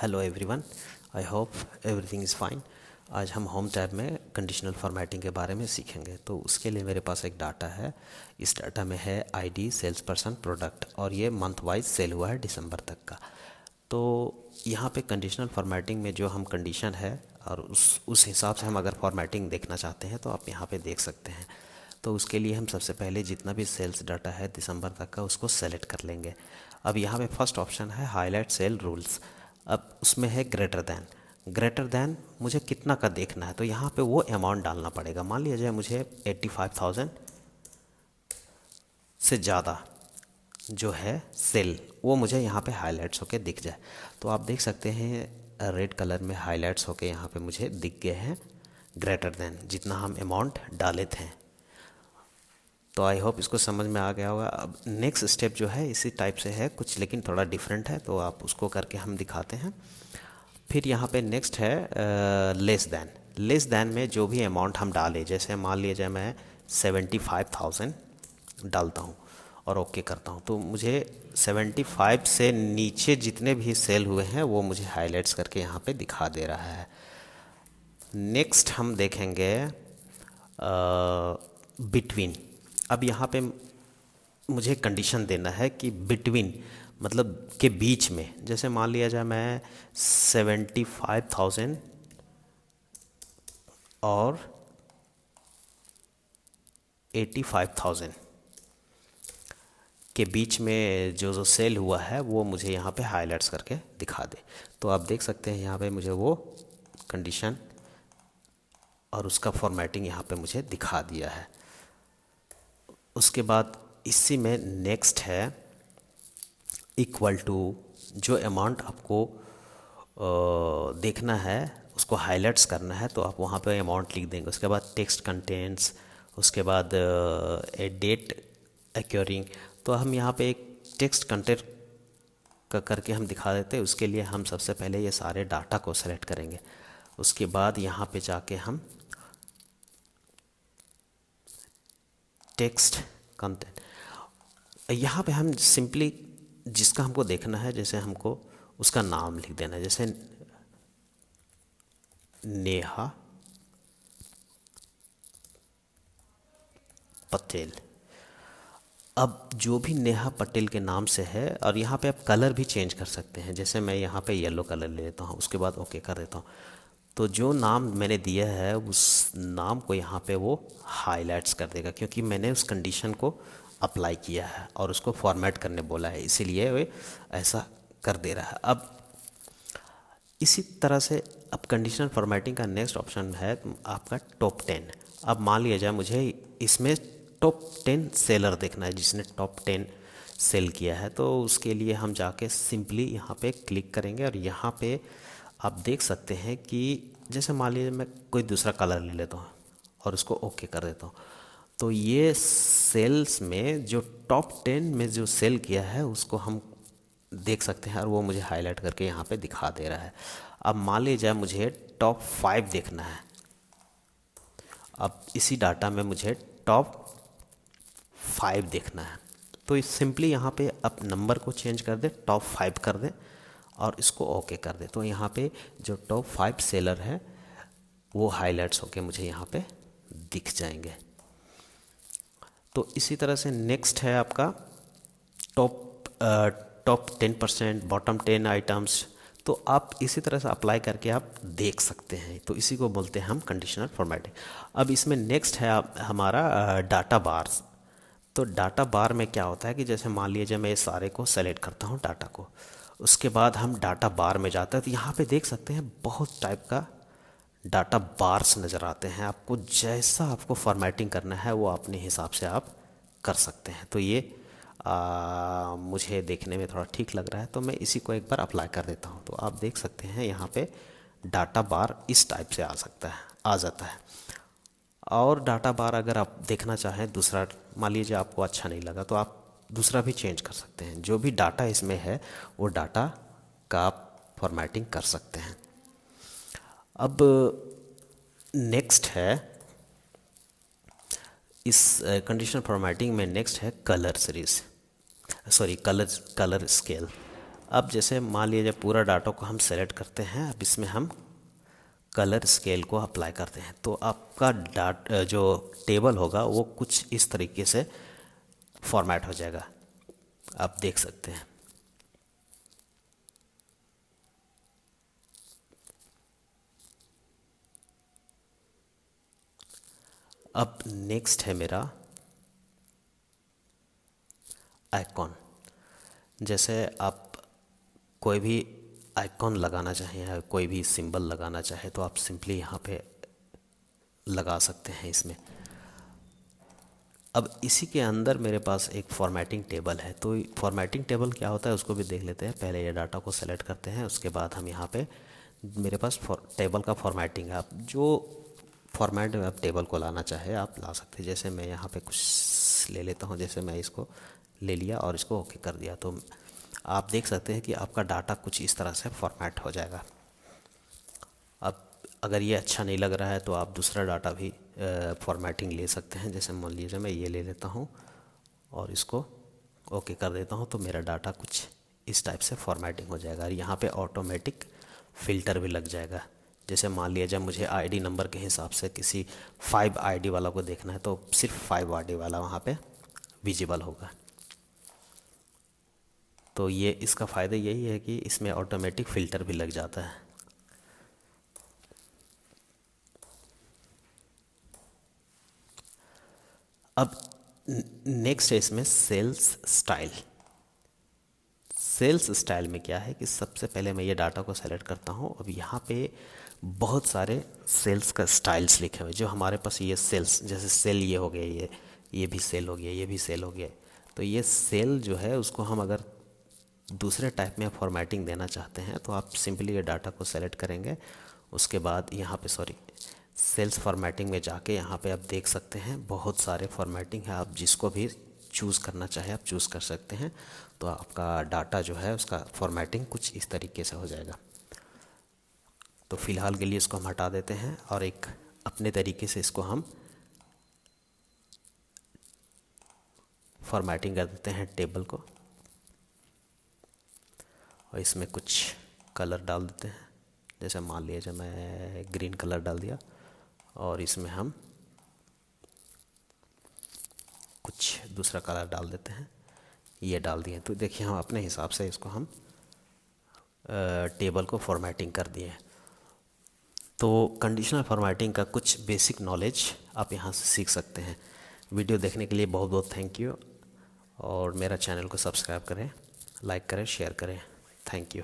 Hello everyone, I hope everything is fine. आज हम home tab में कंडीशनल फॉर्मेटिंग के बारे में सीखेंगे। तो उसके लिए मेरे पास एक डाटा है। इस डाटा में है आईडी, सेल्स पर्सन, प्रोडक्ट, और ये मंथ वाइज सेल हुआ है दिसंबर तक का। तो यहाँ पे कंडीशनल फॉर्मेटिंग में जो हम कंडीशन है और उस हिसाब से हम अगर फॉर्मेटिंग देखना चाहते हैं तो आप यहाँ पे देख सकते हैं। तो उसके लिए हम सबसे पहले जितना भी सेल्स डाटा है दिसंबर तक का उसको सेलेक्ट कर लेंगे। अब यहाँ पे फर्स्ट ऑप्शन है हाईलाइट सेल रूल्स। अब उसमें है ग्रेटर दैन मुझे कितना का देखना है, तो यहाँ पे वो अमाउंट डालना पड़ेगा। मान लिया जाए मुझे 85,000 से ज़्यादा जो है सेल, वो मुझे यहाँ पे हाईलाइट्स होके दिख जाए। तो आप देख सकते हैं रेड कलर में हाईलाइट्स होके यहाँ पे मुझे दिख गए हैं ग्रेटर देन जितना हम अमाउंट डाले थे। तो आई होप इसको समझ में आ गया होगा। अब नेक्स्ट स्टेप जो है इसी टाइप से है कुछ, लेकिन थोड़ा डिफरेंट है, तो आप उसको करके हम दिखाते हैं। फिर यहाँ पे नेक्स्ट है लेस दैन में जो भी अमाउंट हम डालें, जैसे मान लिया जाए मैं 75,000 डालता हूँ और ओके करता हूँ, तो मुझे 75 से नीचे जितने भी सेल हुए हैं वो मुझे हाईलाइट्स करके यहाँ पे दिखा दे रहा है। नेक्स्ट हम देखेंगे बिटवीन। अब यहाँ पे मुझे कंडीशन देना है कि बिटवीन मतलब के बीच में, जैसे मान लिया जाए मैं 75,000 और 85,000 के बीच में जो जो सेल हुआ है वो मुझे यहाँ पे हाईलाइट्स करके दिखा दे। तो आप देख सकते हैं यहाँ पे मुझे वो कंडीशन और उसका फॉर्मेटिंग यहाँ पे मुझे दिखा दिया है। उसके बाद इसी में नेक्स्ट है इक्वल टू, जो अमाउंट आपको देखना है उसको हाईलाइट्स करना है तो आप वहाँ पे अमाउंट लिख देंगे। उसके बाद टेक्स्ट कंटेंट्स, उसके बाद ए डेट एक्योरिंग। तो हम यहाँ पे एक टेक्स्ट कंटेंट का करके हम दिखा देते हैं। उसके लिए हम सबसे पहले ये सारे डाटा को सेलेक्ट करेंगे। उसके बाद यहाँ पे जाके हम टेक्स्ट कंटेंट, यहाँ पे हम सिंपली जिसका हमको देखना है, जैसे हमको उसका नाम लिख देना है, जैसे नेहा पटेल। अब जो भी नेहा पटेल के नाम से है, और यहाँ पे आप कलर भी चेंज कर सकते हैं, जैसे मैं यहाँ पे येलो कलर ले लेता हूँ, उसके बाद ओके कर देता हूँ। तो जो नाम मैंने दिया है उस नाम को यहाँ पे वो हाईलाइट्स कर देगा, क्योंकि मैंने उस कंडीशन को अप्लाई किया है और उसको फॉर्मेट करने बोला है, इसीलिए वे ऐसा कर दे रहा है। अब इसी तरह से अब कंडीशनल फॉर्मेटिंग का नेक्स्ट ऑप्शन है आपका टॉप 10। अब मान लिया जाए मुझे इसमें टॉप 10 सेलर देखना है जिसने टॉप 10 सेल किया है, तो उसके लिए हम जाके सिंपली यहाँ पे क्लिक करेंगे और यहाँ पे आप देख सकते हैं कि जैसे मान लीजिए मैं कोई दूसरा कलर ले लेता हूँ और उसको ओके कर देता हूँ, तो ये सेल्स में जो टॉप 10 में जो सेल किया है उसको हम देख सकते हैं और वो मुझे हाईलाइट करके यहाँ पे दिखा दे रहा है। अब मान लीजिए मुझे टॉप 5 देखना है। अब इसी डाटा में मुझे टॉप 5 देखना है, तो इस सिंपली यहाँ पे आप नंबर को चेंज कर दे, टॉप 5 कर दे और इसको ओके कर दे। तो यहाँ पे जो टॉप 5 सेलर है वो हाईलाइट्स होके मुझे यहाँ पे दिख जाएंगे। तो इसी तरह से नेक्स्ट है आपका टॉप टॉप 10%, बॉटम 10 आइटम्स। तो आप इसी तरह से अप्लाई करके आप देख सकते हैं। तो इसी को बोलते हैं हम कंडीशनल फॉर्मेटिंग। अब इसमें नेक्स्ट है हमारा डाटा बार्स। तो डाटा बार में क्या होता है कि जैसे मान लीजिए मैं इस सारे को सेलेक्ट करता हूँ डाटा को, उसके बाद हम डाटा बार में जाते हैं, तो यहाँ पे देख सकते हैं बहुत टाइप का डाटा बार्स नज़र आते हैं। आपको जैसा आपको फॉर्मेटिंग करना है वो अपने हिसाब से आप कर सकते हैं। तो ये मुझे देखने में थोड़ा ठीक लग रहा है, तो मैं इसी को एक बार अप्लाई कर देता हूँ। तो आप देख सकते हैं यहाँ पे डाटा बार इस टाइप से आ जाता है। और डाटा बार अगर आप देखना चाहें दूसरा, मान लीजिए आपको अच्छा नहीं लगा तो आप दूसरा भी चेंज कर सकते हैं। जो भी डाटा इसमें है वो डाटा का आप फॉर्मेटिंग कर सकते हैं। अब नेक्स्ट है इस कंडीशनल फॉर्मेटिंग में नेक्स्ट है colour series, sorry colour scale. अब जैसे मान लीजिए पूरा डाटा को हम सेलेक्ट करते हैं, अब इसमें हम कलर स्केल को अप्लाई करते हैं, तो आपका जो टेबल होगा वो कुछ इस तरीके से फॉर्मेट हो जाएगा, आप देख सकते हैं। अब नेक्स्ट है मेरा आइकॉन। जैसे आप कोई भी आइकॉन लगाना चाहें या कोई भी सिंबल लगाना चाहे तो आप सिंपली यहाँ पे लगा सकते हैं इसमें। अब इसी के अंदर मेरे पास एक फॉर्मेटिंग टेबल है, तो फॉर्मेटिंग टेबल क्या होता है उसको भी देख लेते हैं। पहले ये डाटा को सेलेक्ट करते हैं, उसके बाद हम यहाँ पे मेरे पास टेबल का फॉर्मेटिंग है, आप जो फॉर्मेट में आप टेबल को लाना चाहे आप ला सकते हैं। जैसे मैं यहाँ पे कुछ ले लेता हूँ, जैसे मैं इसको ले लिया और इसको ओके कर दिया, तो आप देख सकते हैं कि आपका डाटा कुछ इस तरह से फॉर्मेट हो जाएगा। अब अगर ये अच्छा नहीं लग रहा है तो आप दूसरा डाटा भी फॉर्मेटिंग ले सकते हैं। जैसे मान लीजिए मैं ये ले लेता हूँ और इसको ओके कर देता हूँ, तो मेरा डाटा कुछ इस टाइप से फॉर्मेटिंग हो जाएगा। और यहाँ पे ऑटोमेटिक फ़िल्टर भी लग जाएगा। जैसे मान लिया जब मुझे आईडी नंबर के हिसाब से किसी 5 आईडी वाला को देखना है तो सिर्फ 5 आईडी वाला वहाँ पे विजिबल होगा। तो ये इसका फ़ायदा यही है कि इसमें ऑटोमेटिक फ़िल्टर भी लग जाता है। अब नेक्स्ट है इसमें सेल्स स्टाइल। सेल्स स्टाइल में क्या है कि सबसे पहले मैं ये डाटा को सेलेक्ट करता हूँ। अब यहाँ पे बहुत सारे सेल्स का स्टाइल्स लिखे हुए, जो हमारे पास ये सेल्स, जैसे सेल ये हो गया, ये भी सेल हो गया, ये भी सेल हो गया। तो ये सेल जो है उसको हम अगर दूसरे टाइप में फॉर्मेटिंग देना चाहते हैं तो आप सिंपली ये डाटा को सेलेक्ट करेंगे। उसके बाद यहाँ पे सेल्स फॉर्मेटिंग में जाके यहाँ पे आप देख सकते हैं बहुत सारे फॉर्मेटिंग है, आप जिसको भी चूज़ करना चाहे आप चूज़ कर सकते हैं। तो आपका डाटा जो है उसका फॉर्मेटिंग कुछ इस तरीके से हो जाएगा। तो फ़िलहाल के लिए इसको हम हटा देते हैं और एक अपने तरीके से इसको हम फॉर्मेटिंग कर देते हैं टेबल को, और इसमें कुछ कलर डाल देते हैं। जैसे मान लीजिए मैं ग्रीन कलर डाल दिया और इसमें हम कुछ दूसरा कलर डाल देते हैं, ये डाल दिए। तो देखिए हम अपने हिसाब से इसको हम टेबल को फॉर्मेटिंग कर दिए। तो कंडीशनल फॉर्मेटिंग का कुछ बेसिक नॉलेज आप यहाँ से सीख सकते हैं। वीडियो देखने के लिए बहुत बहुत थैंक यू, और मेरा चैनल को सब्सक्राइब करें, लाइक करें, शेयर करें। Thank you.